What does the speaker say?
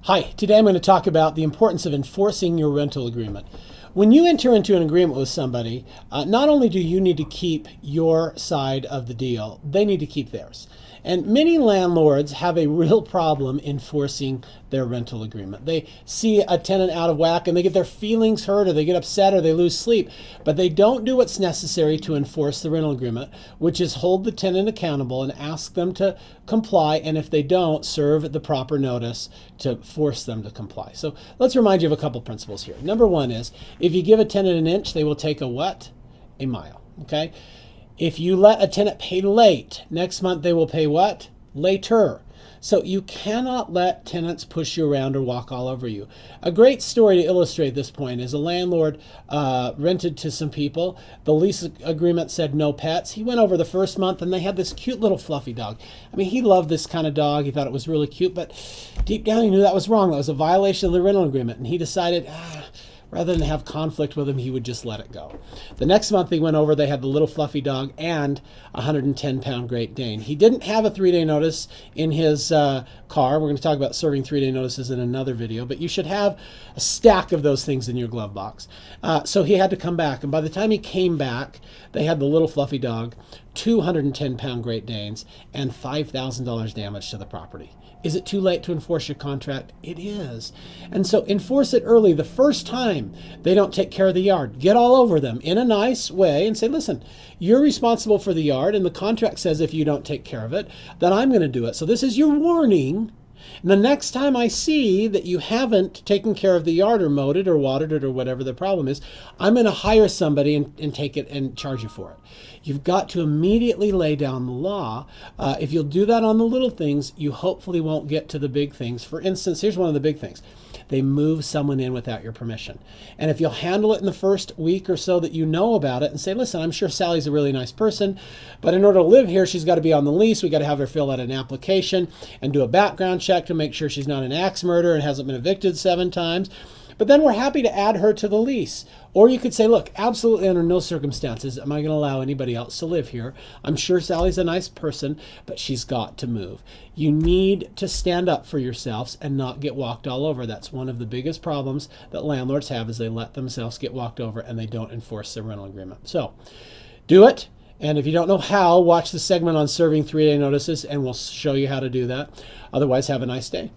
Hi, today I'm going to talk about the importance of enforcing your rental agreement. When you enter into an agreement with somebody, not only do you need to keep your side of the deal, they need to keep theirs. And many landlords have a real problem enforcing their rental agreement. They see a tenant out of whack and they get their feelings hurt, or they get upset, or they lose sleep, but they don't do what's necessary to enforce the rental agreement, which is hold the tenant accountable and ask them to comply, and if they don't, serve the proper notice to force them to comply. So let's remind you of a couple principles here. Number one is, if you give a tenant an inch, they will take a what? A mile, okay? If you let a tenant pay late, next month they will pay what? Later. So you cannot let tenants push you around or walk all over you. A great story to illustrate this point is a landlord rented to some people. The lease agreement said no pets. He went over the first month and they had this cute little fluffy dog. I mean, he loved this kind of dog. He thought it was really cute, but deep down he knew that was wrong. That was a violation of the rental agreement. And he decided, rather than have conflict with him, he would just let it go. The next month he went over, they had the little fluffy dog and a 110-pound Great Dane. He didn't have a 3-day notice in his car. We're going to talk about serving 3-day notices in another video, but you should have a stack of those things in your glove box. So he had to come back, and by the time he came back, they had the little fluffy dog, 210-pound Great Danes, and $5,000 damage to the property. Is it too late to enforce your contract? It is. And so enforce it early. The first time they don't take care of the yard, get all over them in a nice way and say, listen, you're responsible for the yard, and the contract says if you don't take care of it, then I'm going to do it. So this is your warning. And the next time I see that you haven't taken care of the yard or mowed it or watered it or whatever the problem is, I'm going to hire somebody and take it and charge you for it. You've got to immediately lay down the law. If you'll do that on the little things, you hopefully won't get to the big things. For instance, here's one of the big things. They move someone in without your permission. And if you'll handle it in the first week or so that you know about it and say, listen, I'm sure Sally's a really nice person, but in order to live here, she's got to be on the lease. We got to have her fill out an application and do a background check to make sure she's not an axe murderer and hasn't been evicted 7 times. But then we're happy to add her to the lease. Or you could say, look, absolutely under no circumstances am I going to allow anybody else to live here. I'm sure Sally's a nice person, but she's got to move. You need to stand up for yourselves and not get walked all over. That's one of the biggest problems that landlords have, is they let themselves get walked over and they don't enforce their rental agreement. So do it. And if you don't know how, watch the segment on serving 3-day notices and we'll show you how to do that. Otherwise, have a nice day.